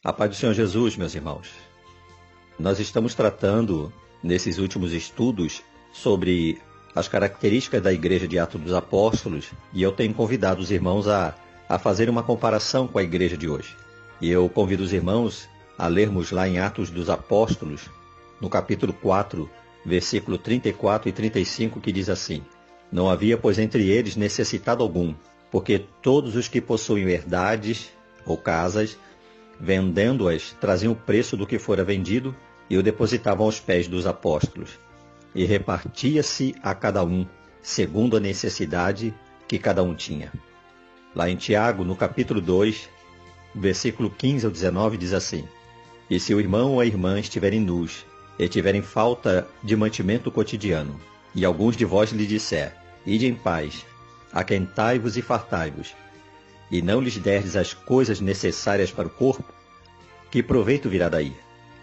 A paz do Senhor Jesus, meus irmãos. Nós estamos tratando, nesses últimos estudos, sobre as características da Igreja de Atos dos Apóstolos, e eu tenho convidado os irmãos a fazer uma comparação com a Igreja de hoje. E eu convido os irmãos a lermos lá em Atos dos Apóstolos, no capítulo 4, versículo 34 e 35, que diz assim: Não havia, pois, entre eles necessitado algum, porque todos os que possuem herdades ou casas, vendendo-as, traziam o preço do que fora vendido e o depositavam aos pés dos apóstolos. E repartia-se a cada um, segundo a necessidade que cada um tinha. Lá em Tiago, no capítulo 2, versículo 15 ao 19, diz assim: E se o irmão ou a irmã estiverem nus, e tiverem falta de mantimento cotidiano, e alguns de vós lhe disser: Ide em paz, aquentai-vos e fartai-vos, e não lhes derdes as coisas necessárias para o corpo, que proveito virá daí?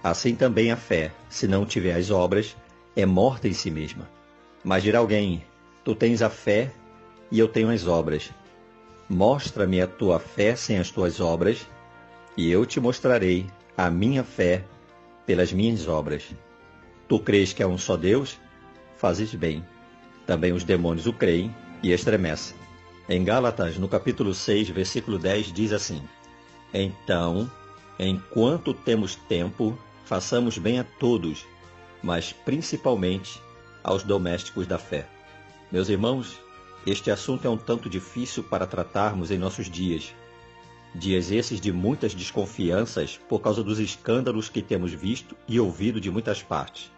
Assim também a fé, se não tiver as obras, é morta em si mesma. Mas dirá alguém: Tu tens a fé e eu tenho as obras. Mostra-me a tua fé sem as tuas obras, e eu te mostrarei a minha fé pelas minhas obras. Tu crês que há um só Deus? Fazes bem. Também os demônios o creem e estremecem. Em Gálatas, no capítulo 6, versículo 10, diz assim: Então, enquanto temos tempo, façamos bem a todos, mas principalmente aos domésticos da fé. Meus irmãos, este assunto é um tanto difícil para tratarmos em nossos dias. Dias esses de muitas desconfianças por causa dos escândalos que temos visto e ouvido de muitas partes.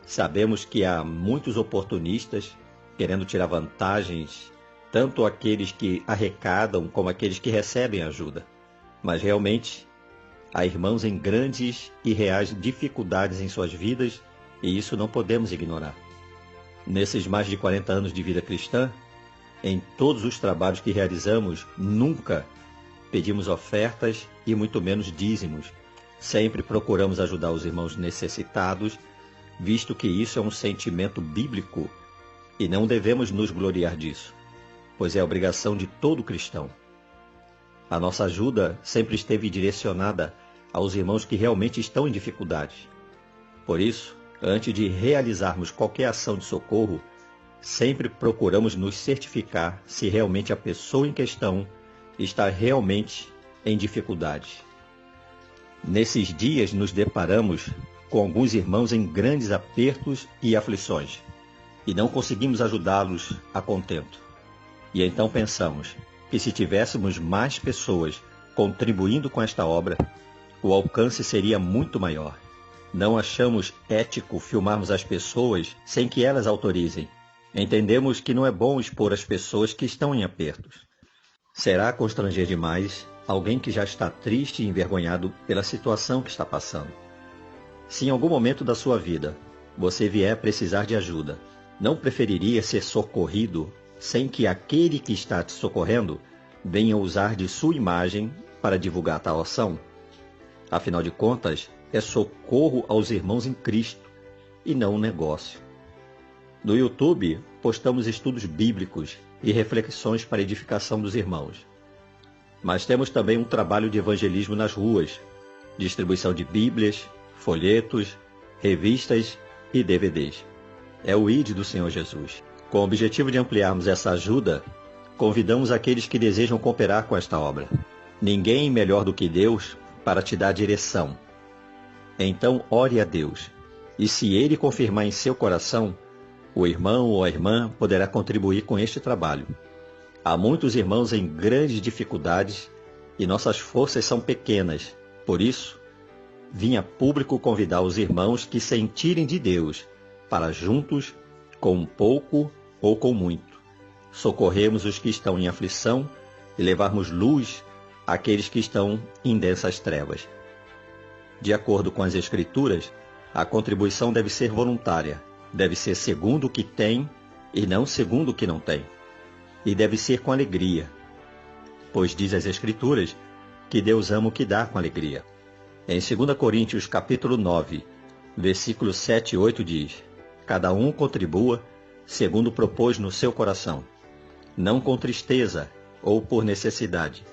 Sabemos que há muitos oportunistas querendo tirar vantagens, tanto aqueles que arrecadam como aqueles que recebem ajuda. Mas realmente, há irmãos em grandes e reais dificuldades em suas vidas, e isso não podemos ignorar. Nesses mais de 40 anos de vida cristã, em todos os trabalhos que realizamos, nunca pedimos ofertas e muito menos dízimos. Sempre procuramos ajudar os irmãos necessitados, visto que isso é um sentimento bíblico e não devemos nos gloriar disso, pois é a obrigação de todo cristão. A nossa ajuda sempre esteve direcionada aos irmãos que realmente estão em dificuldades. Por isso, antes de realizarmos qualquer ação de socorro, sempre procuramos nos certificar se realmente a pessoa em questão está realmente em dificuldades. Nesses dias nos deparamos com alguns irmãos em grandes apertos e aflições, e não conseguimos ajudá-los a contento. E então pensamos que se tivéssemos mais pessoas contribuindo com esta obra, o alcance seria muito maior. Não achamos ético filmarmos as pessoas sem que elas autorizem. Entendemos que não é bom expor as pessoas que estão em apertos. Será constranger demais alguém que já está triste e envergonhado pela situação que está passando. Se em algum momento da sua vida você vier precisar de ajuda, não preferiria ser socorrido sem que aquele que está te socorrendo venha usar de sua imagem para divulgar tal ação? Afinal de contas, é socorro aos irmãos em Cristo e não um negócio. No YouTube, postamos estudos bíblicos e reflexões para edificação dos irmãos. Mas temos também um trabalho de evangelismo nas ruas, distribuição de Bíblias, folhetos, revistas e DVDs. É o ID do Senhor Jesus. Com o objetivo de ampliarmos essa ajuda, convidamos aqueles que desejam cooperar com esta obra. Ninguém melhor do que Deus para te dar direção. Então ore a Deus, e se Ele confirmar em seu coração, o irmão ou a irmã poderá contribuir com este trabalho. Há muitos irmãos em grandes dificuldades e nossas forças são pequenas. Por isso, vim a público convidar os irmãos que sentirem de Deus para juntos, com um pouco ou com muito, socorrermos os que estão em aflição e levarmos luz àqueles que estão em densas trevas. De acordo com as Escrituras, a contribuição deve ser voluntária, deve ser segundo o que tem e não segundo o que não tem, e deve ser com alegria, pois diz as Escrituras que Deus ama o que dá com alegria. Em 2 Coríntios capítulo 9, versículos 7 e 8 diz: Cada um contribua segundo propôs no seu coração, não com tristeza ou por necessidade,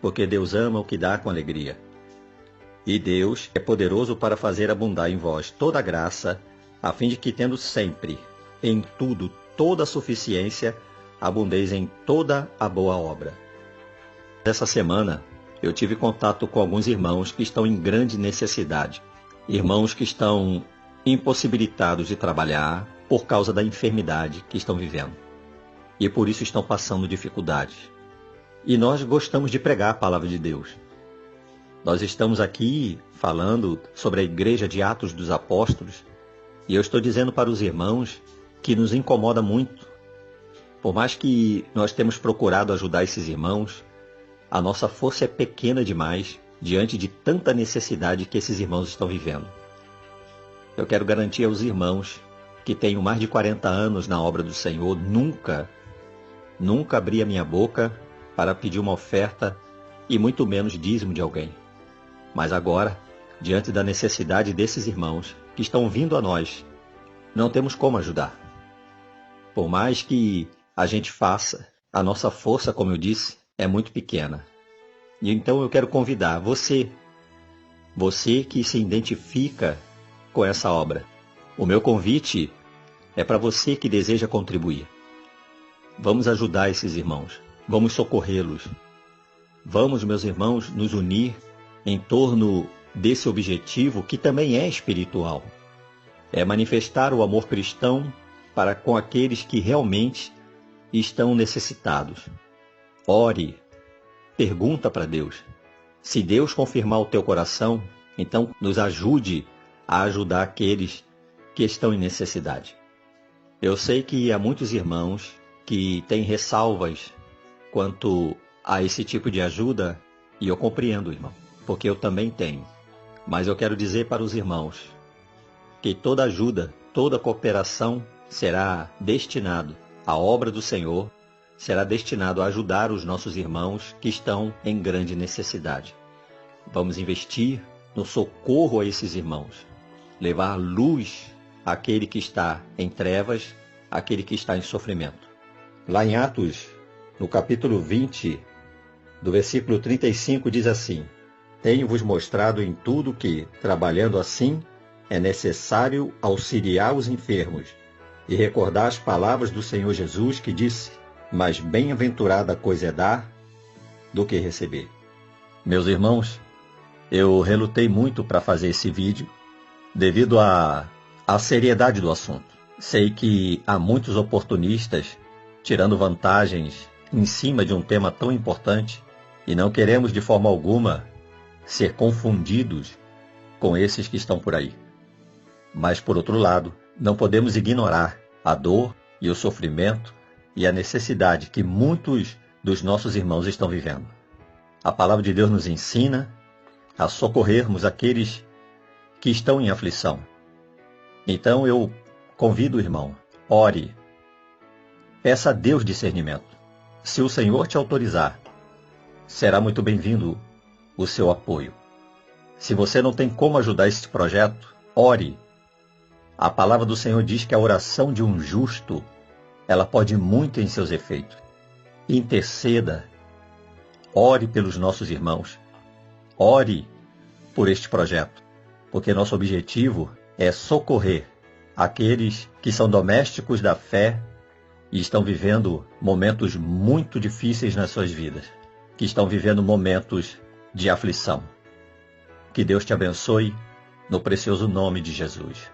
porque Deus ama o que dá com alegria. E Deus é poderoso para fazer abundar em vós toda a graça, a fim de que, tendo sempre, em tudo, toda a suficiência, abundeis em toda a boa obra. Essa semana, eu tive contato com alguns irmãos que estão em grande necessidade. Irmãos que estão impossibilitados de trabalhar por causa da enfermidade que estão vivendo. E por isso estão passando dificuldades. E nós gostamos de pregar a palavra de Deus. Nós estamos aqui falando sobre a igreja de Atos dos Apóstolos, e eu estou dizendo para os irmãos que nos incomoda muito. Por mais que nós temos procurado ajudar esses irmãos, a nossa força é pequena demais diante de tanta necessidade que esses irmãos estão vivendo. Eu quero garantir aos irmãos que tenho mais de 40 anos na obra do Senhor, nunca abri a minha boca para pedir uma oferta e muito menos dízimo de alguém. Mas agora, diante da necessidade desses irmãos que estão vindo a nós, não temos como ajudar. Por mais que a gente faça, a nossa força, como eu disse, é muito pequena. E então eu quero convidar você que se identifica com essa obra. O meu convite é para você que deseja contribuir. Vamos ajudar esses irmãos, vamos socorrê-los. Vamos, meus irmãos, nos unir em torno desse objetivo que também é espiritual. É manifestar o amor cristão para com aqueles que realmente estão necessitados. Ore, pergunta para Deus. Se Deus confirmar o teu coração, então nos ajude a ajudar aqueles que estão em necessidade. Eu sei que há muitos irmãos que têm ressalvas quanto a esse tipo de ajuda, e eu compreendo, irmão, porque eu também tenho. Mas eu quero dizer para os irmãos que toda ajuda, toda cooperação será destinado à obra do Senhor, será destinado a ajudar os nossos irmãos que estão em grande necessidade. Vamos investir no socorro a esses irmãos, levar luz àquele que está em trevas, àquele que está em sofrimento. Lá em Atos, no capítulo 20, do versículo 35, diz assim: Tenho-vos mostrado em tudo que, trabalhando assim, é necessário auxiliar os enfermos e recordar as palavras do Senhor Jesus que disse: Mas bem-aventurada coisa é dar do que receber. Meus irmãos, eu relutei muito para fazer esse vídeo devido à seriedade do assunto. Sei que há muitos oportunistas tirando vantagens em cima de um tema tão importante e não queremos de forma alguma ser confundidos com esses que estão por aí. Mas, por outro lado, não podemos ignorar a dor e o sofrimento e a necessidade que muitos dos nossos irmãos estão vivendo. A palavra de Deus nos ensina a socorrermos aqueles que estão em aflição. Então eu convido o irmão, ore, peça a Deus discernimento. Se o Senhor te autorizar, será muito bem-vindo o seu apoio. Se você não tem como ajudar esse projeto, ore. A palavra do Senhor diz que a oração de um justo, ela pode muito em seus efeitos. Interceda, ore pelos nossos irmãos, ore por este projeto, porque nosso objetivo é socorrer aqueles que são domésticos da fé e estão vivendo momentos muito difíceis nas suas vidas, que estão vivendo momentos de aflição. Que Deus te abençoe, no precioso nome de Jesus.